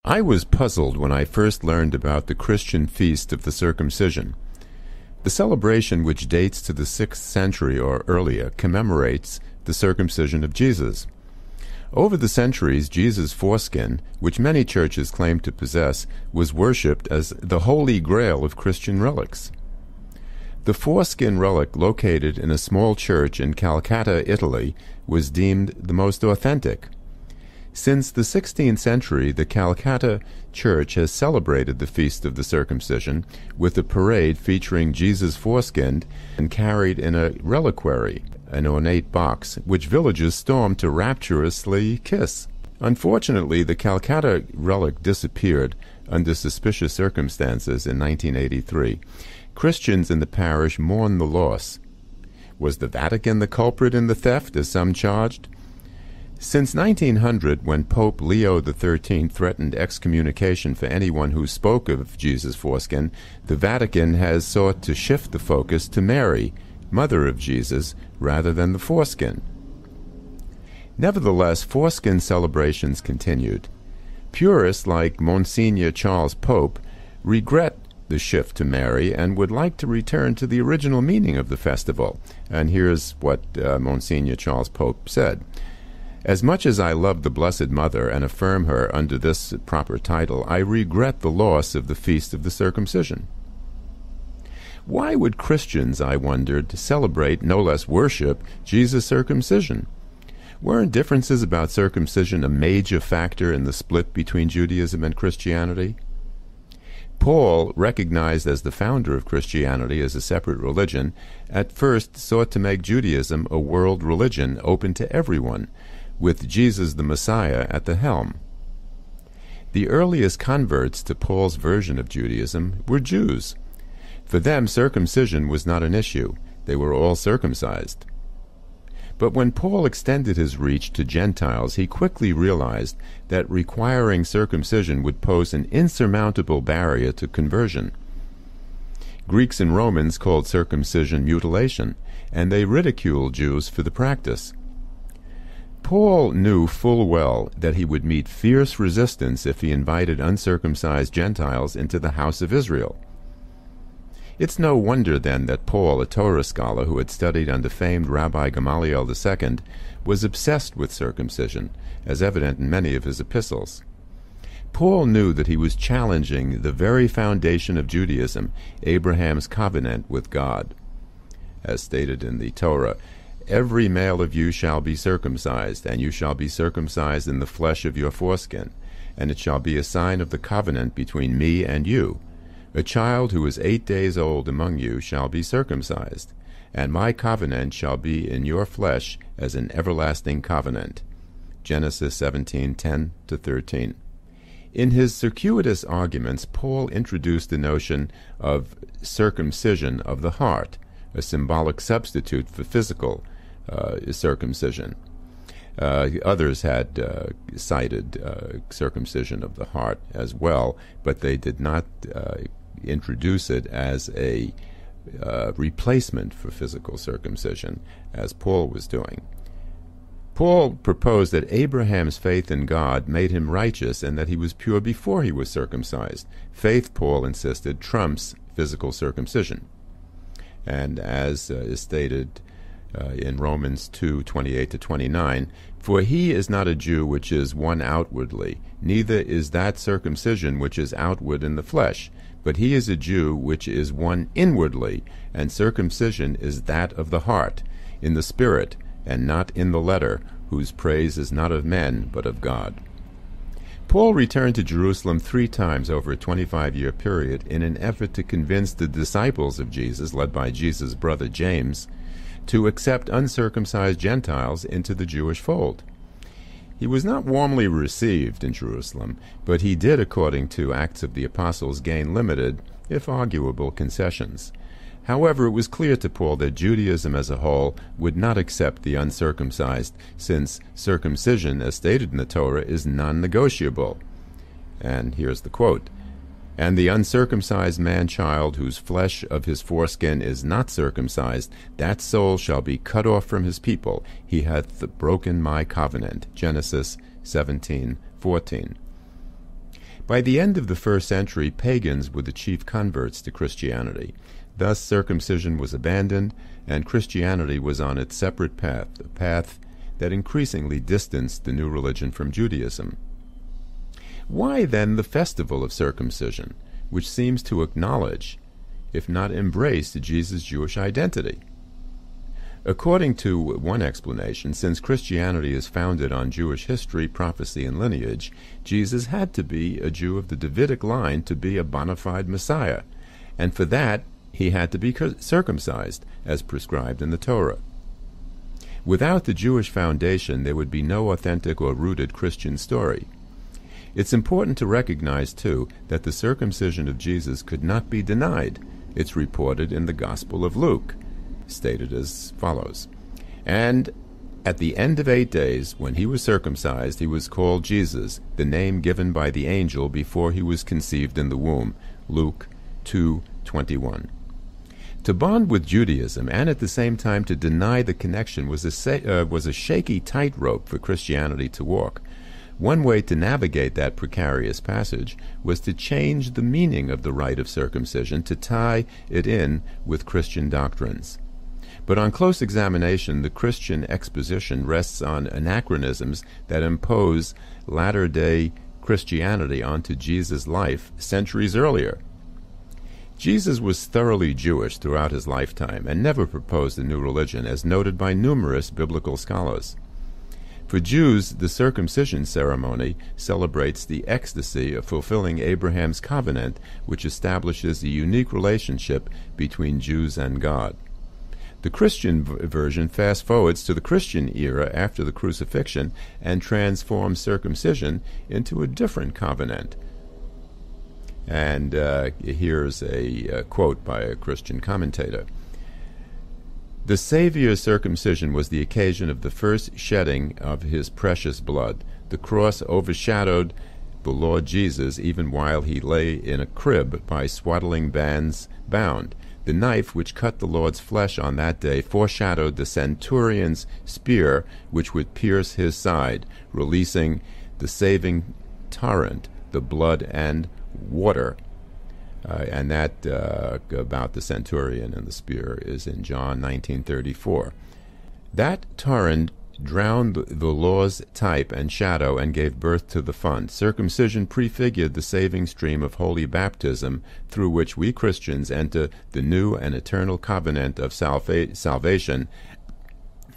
I was puzzled when I first learned about the Christian feast of the Circumcision. The celebration, which dates to the 6th century or earlier, commemorates the circumcision of Jesus. Over the centuries, Jesus' foreskin, which many churches claim to possess, was worshipped as the holy grail of Christian relics. The foreskin relic, located in a small church in Calcutta, Italy, was deemed the most authentic. Since the 16th century, the Calcutta Church has celebrated the Feast of the Circumcision with a parade featuring Jesus' foreskin and carried in a reliquary, an ornate box, which villagers stormed to rapturously kiss. Unfortunately, the Calcutta relic disappeared under suspicious circumstances in 1983. Christians in the parish mourn the loss. Was the Vatican the culprit in the theft, as some charged? Since 1900, when Pope Leo XIII threatened excommunication for anyone who spoke of Jesus' foreskin, the Vatican has sought to shift the focus to Mary, mother of Jesus, rather than the foreskin. Nevertheless, foreskin celebrations continued. Purists like Monsignor Charles Pope regret the shift to Mary and would like to return to the original meaning of the festival. And here's what Monsignor Charles Pope said. As much as I love the Blessed Mother and affirm her under this proper title, I regret the loss of the Feast of the Circumcision. Why would Christians, I wondered, celebrate, no less worship, Jesus' circumcision? Weren't differences about circumcision a major factor in the split between Judaism and Christianity? Paul, recognized as the founder of Christianity as a separate religion, at first sought to make Judaism a world religion open to everyone, with Jesus the Messiah at the helm. The earliest converts to Paul's version of Judaism were Jews. For them, circumcision was not an issue. They were all circumcised. But when Paul extended his reach to Gentiles, he quickly realized that requiring circumcision would pose an insurmountable barrier to conversion. Greeks and Romans called circumcision mutilation, and they ridiculed Jews for the practice. Paul knew full well that he would meet fierce resistance if he invited uncircumcised Gentiles into the house of Israel. It's no wonder, then, that Paul, a Torah scholar who had studied under famed Rabbi Gamaliel II, was obsessed with circumcision, as evident in many of his epistles. Paul knew that he was challenging the very foundation of Judaism, Abraham's covenant with God. As stated in the Torah, every male of you shall be circumcised, and you shall be circumcised in the flesh of your foreskin, and it shall be a sign of the covenant between me and you. A child who is 8 days old among you shall be circumcised, and my covenant shall be in your flesh as an everlasting covenant. Genesis 17:10-13. In his circuitous arguments, Paul introduced the notion of circumcision of the heart, a symbolic substitute for physical circumcision. Others had cited circumcision of the heart as well, but they did not introduce it as a replacement for physical circumcision, as Paul was doing. Paul proposed that Abraham's faith in God made him righteous and that he was pure before he was circumcised. Faith, Paul insisted, trumps physical circumcision. And as is stated in Romans 2:28-29, for he is not a Jew which is one outwardly, neither is that circumcision which is outward in the flesh, but he is a Jew which is one inwardly, and circumcision is that of the heart, in the spirit, and not in the letter, whose praise is not of men, but of God. Paul returned to Jerusalem 3 times over a 25-year period in an effort to convince the disciples of Jesus, led by Jesus' brother James, to accept uncircumcised Gentiles into the Jewish fold. He was not warmly received in Jerusalem, but he did, according to Acts of the Apostles, gain limited, if arguable, concessions. However, it was clear to Paul that Judaism as a whole would not accept the uncircumcised, since circumcision, as stated in the Torah, is non-negotiable. And here's the quote, "And the uncircumcised man-child whose flesh of his foreskin is not circumcised, that soul shall be cut off from his people. He hath broken my covenant." Genesis 17:14. By the end of the 1st century, pagans were the chief converts to Christianity. Thus, circumcision was abandoned, and Christianity was on its separate path, a path that increasingly distanced the new religion from Judaism. Why, then, the festival of circumcision, which seems to acknowledge, if not embrace, Jesus' Jewish identity? According to one explanation, since Christianity is founded on Jewish history, prophecy, and lineage, Jesus had to be a Jew of the Davidic line to be a bona fide Messiah, and for that he had to be circumcised, as prescribed in the Torah. Without the Jewish foundation, there would be no authentic or rooted Christian story. It's important to recognize, too, that the circumcision of Jesus could not be denied. It's reported in the Gospel of Luke, stated as follows. And at the end of 8 days, when he was circumcised, he was called Jesus, the name given by the angel before he was conceived in the womb. Luke 2:21. To bond with Judaism and at the same time to deny the connection was a shaky tightrope for Christianity to walk. One way to navigate that precarious passage was to change the meaning of the rite of circumcision to tie it in with Christian doctrines. But on close examination, the Christian exposition rests on anachronisms that impose latter-day Christianity onto Jesus' life centuries earlier. Jesus was thoroughly Jewish throughout his lifetime and never proposed a new religion, as noted by numerous biblical scholars. For Jews, the circumcision ceremony celebrates the ecstasy of fulfilling Abraham's covenant, which establishes a unique relationship between Jews and God. The Christian version fast-forwards to the Christian era after the crucifixion and transforms circumcision into a different covenant. And here's a quote by a Christian commentator. The Savior's circumcision was the occasion of the first shedding of his precious blood. The cross overshadowed the Lord Jesus even while he lay in a crib by swaddling bands bound. The knife which cut the Lord's flesh on that day foreshadowed the centurion's spear which would pierce his side, releasing the saving torrent, the blood and water. And that about the centurion and the spear is in John 19:34. That torrent drowned the law's type and shadow and gave birth to the font. Circumcision prefigured the saving stream of holy baptism through which we Christians enter the new and eternal covenant of salvation,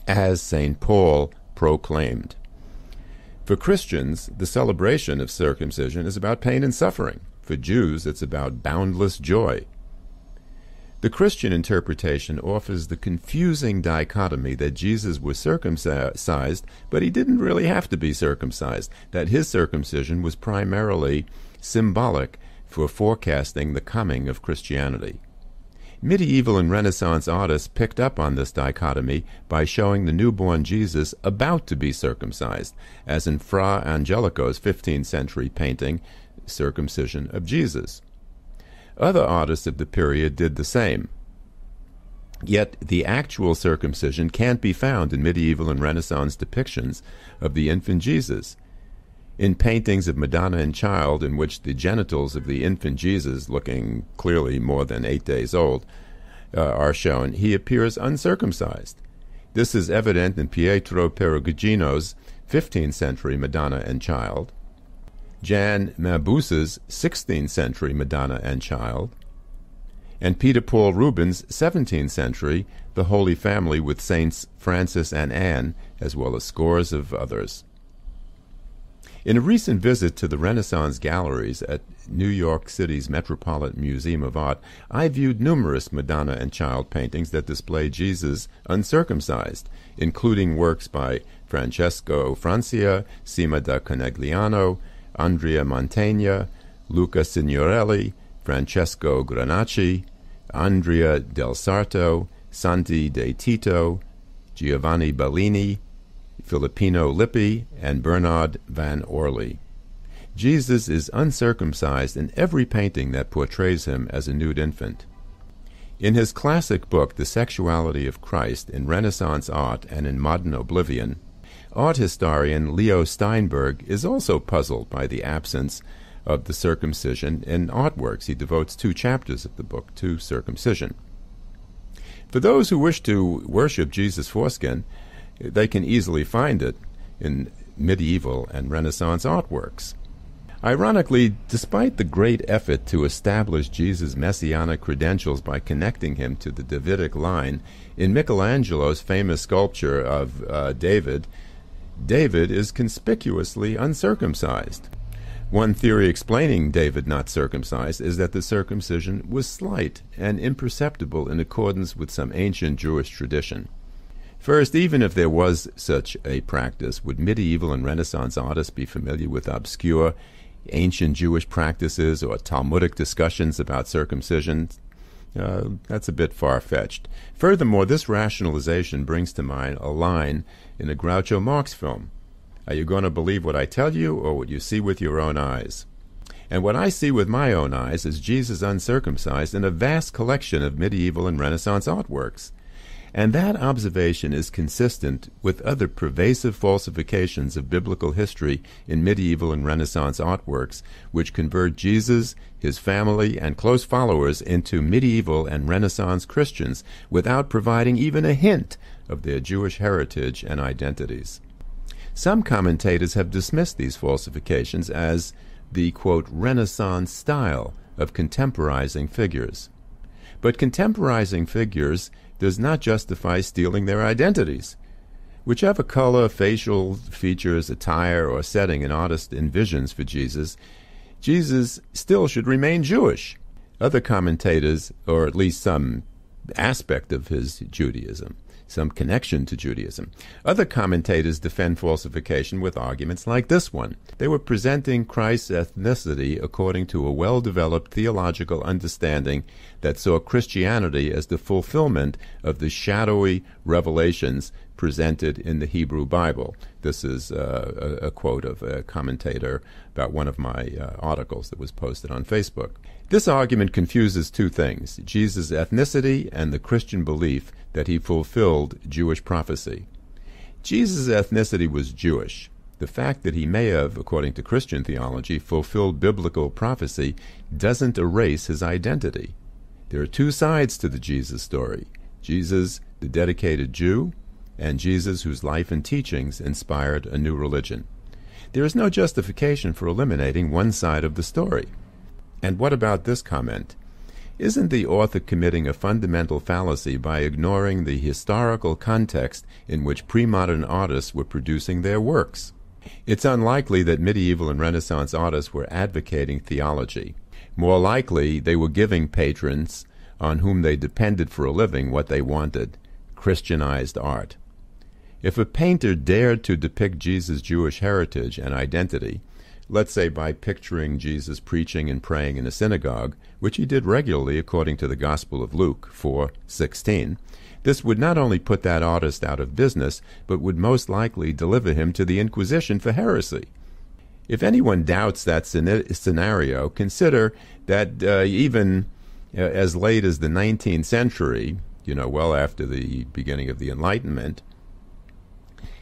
as St. Paul proclaimed. For Christians, the celebration of circumcision is about pain and suffering. For Jews, it's about boundless joy. The Christian interpretation offers the confusing dichotomy that Jesus was circumcised, but he didn't really have to be circumcised, that his circumcision was primarily symbolic for forecasting the coming of Christianity. Medieval and Renaissance artists picked up on this dichotomy by showing the newborn Jesus about to be circumcised, as in Fra Angelico's 15th century painting, Circumcision of Jesus. Other artists of the period did the same. Yet the actual circumcision can't be found in medieval and Renaissance depictions of the infant Jesus. In paintings of Madonna and Child, in which the genitals of the infant Jesus, looking clearly more than 8 days old, are shown, he appears uncircumcised. This is evident in Pietro Perugino's 15th century Madonna and Child, Jan Mabusa's 16th century Madonna and Child, and Peter Paul Rubens' 17th century The Holy Family with Saints Francis and Anne, as well as scores of others. In a recent visit to the Renaissance galleries at New York City's Metropolitan Museum of Art, I viewed numerous Madonna and Child paintings that display Jesus uncircumcised, including works by Francesco Francia, Sima da Conegliano, Andrea Mantegna, Luca Signorelli, Francesco Granacci, Andrea del Sarto, Santi de Tito, Giovanni Bellini, Filippino Lippi, and Bernard van Orly. Jesus is uncircumcised in every painting that portrays him as a nude infant. In his classic book, The Sexuality of Christ in Renaissance Art and in Modern Oblivion, art historian Leo Steinberg is also puzzled by the absence of the circumcision in artworks. He devotes 2 chapters of the book to circumcision. For those who wish to worship Jesus' foreskin, they can easily find it in medieval and Renaissance artworks. Ironically, despite the great effort to establish Jesus' messianic credentials by connecting him to the Davidic line, in Michelangelo's famous sculpture of David is conspicuously uncircumcised. One theory explaining David not circumcised is that the circumcision was slight and imperceptible in accordance with some ancient Jewish tradition. First, even if there was such a practice, would medieval and Renaissance artists be familiar with obscure ancient Jewish practices or Talmudic discussions about circumcision? That's a bit far-fetched. Furthermore, this rationalization brings to mind a line in a Groucho Marx film. Are you going to believe what I tell you, or what you see with your own eyes? And what I see with my own eyes is Jesus uncircumcised in a vast collection of medieval and Renaissance artworks. And that observation is consistent with other pervasive falsifications of biblical history in medieval and Renaissance artworks, which convert Jesus, his family, and close followers into medieval and Renaissance Christians without providing even a hint of their Jewish heritage and identities. Some commentators have dismissed these falsifications as the, quote, Renaissance style of contemporizing figures. But contemporizing figures does not justify stealing their identities. Whichever color, facial features, attire, or setting an artist envisions for Jesus, Jesus still should remain Jewish. Other commentators, or at least some aspect of his Judaism, some connection to Judaism. Other commentators defend falsification with arguments like this one. They were presenting Christ's ethnicity according to a well-developed theological understanding that saw Christianity as the fulfillment of the shadowy revelations presented in the Hebrew Bible. This is a quote of a commentator about one of my articles that was posted on Facebook. This argument confuses 2 things: Jesus' ethnicity and the Christian belief that he fulfilled Jewish prophecy. Jesus' ethnicity was Jewish. The fact that he may have, according to Christian theology, fulfilled biblical prophecy doesn't erase his identity. There are 2 sides to the Jesus story: Jesus, the dedicated Jew, and Jesus whose life and teachings inspired a new religion. There is no justification for eliminating one side of the story. And what about this comment? Isn't the author committing a fundamental fallacy by ignoring the historical context in which pre-modern artists were producing their works? It's unlikely that medieval and Renaissance artists were advocating theology. More likely, they were giving patrons on whom they depended for a living what they wanted: Christianized art. If a painter dared to depict Jesus' Jewish heritage and identity, let's say by picturing Jesus preaching and praying in a synagogue, which he did regularly according to the Gospel of Luke 4:16, this would not only put that artist out of business, but would most likely deliver him to the Inquisition for heresy. If anyone doubts that scenario, consider that even as late as the 19th century, well after the beginning of the Enlightenment,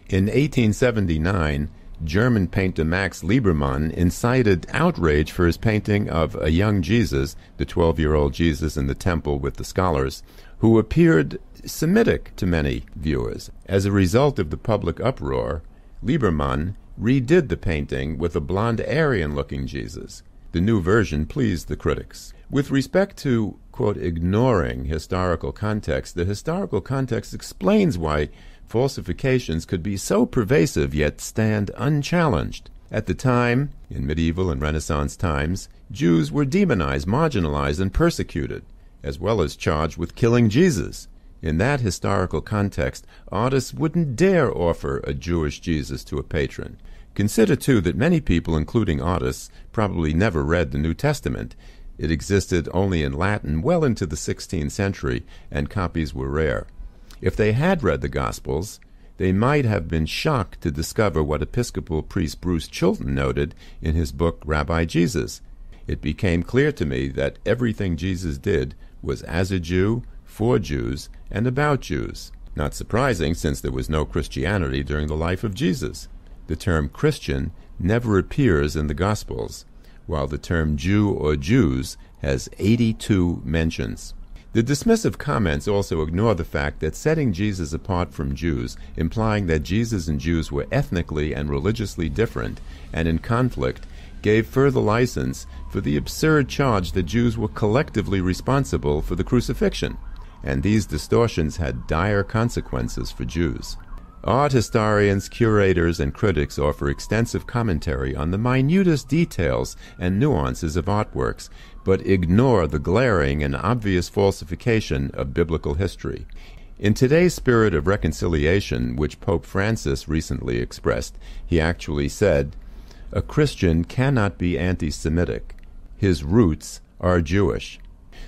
in 1879, German painter Max Liebermann incited outrage for his painting of a young Jesus, the 12-year-old Jesus in the temple with the scholars, who appeared Semitic to many viewers. As a result of the public uproar, Liebermann redid the painting with a blonde Aryan-looking Jesus. The new version pleased the critics. With respect to, quote, ignoring historical context, the historical context explains why falsifications could be so pervasive yet stand unchallenged. At the time, in medieval and Renaissance times, Jews were demonized, marginalized, and persecuted, as well as charged with killing Jesus. In that historical context, artists wouldn't dare offer a Jewish Jesus to a patron. Consider, too, that many people, including artists, probably never read the New Testament. It existed only in Latin well into the 16th century, and copies were rare. If they had read the Gospels, they might have been shocked to discover what Episcopal priest Bruce Chilton noted in his book Rabbi Jesus. It became clear to me that everything Jesus did was as a Jew, for Jews, and about Jews. Not surprising, since there was no Christianity during the life of Jesus. The term Christian never appears in the Gospels. while the term Jew or Jews has 82 mentions. The dismissive comments also ignore the fact that setting Jesus apart from Jews, implying that Jesus and Jews were ethnically and religiously different and in conflict, gave further license for the absurd charge that Jews were collectively responsible for the crucifixion, and these distortions had dire consequences for Jews. Art historians, curators, and critics offer extensive commentary on the minutest details and nuances of artworks, but ignore the glaring and obvious falsification of biblical history. In today's spirit of reconciliation, which Pope Francis recently expressed, he actually said, "A Christian cannot be anti-Semitic. His roots are Jewish."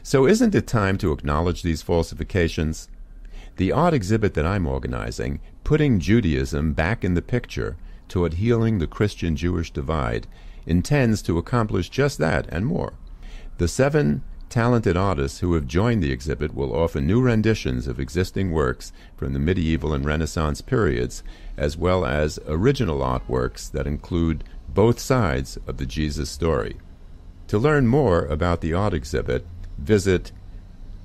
So isn't it time to acknowledge these falsifications? The art exhibit that I'm organizing, Putting Judaism Back in the Picture Toward Healing the Christian-Jewish Divide, intends to accomplish just that and more. The 7 talented artists who have joined the exhibit will offer new renditions of existing works from the medieval and Renaissance periods, as well as original artworks that include both sides of the Jesus story. To learn more about the art exhibit, visit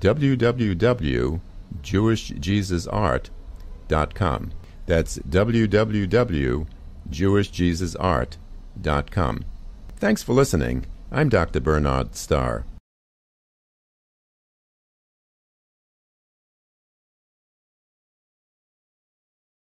www.jewishjesusart.com. That's www.jewishjesusart.com. Thanks for listening. I'm Dr. Bernard Starr.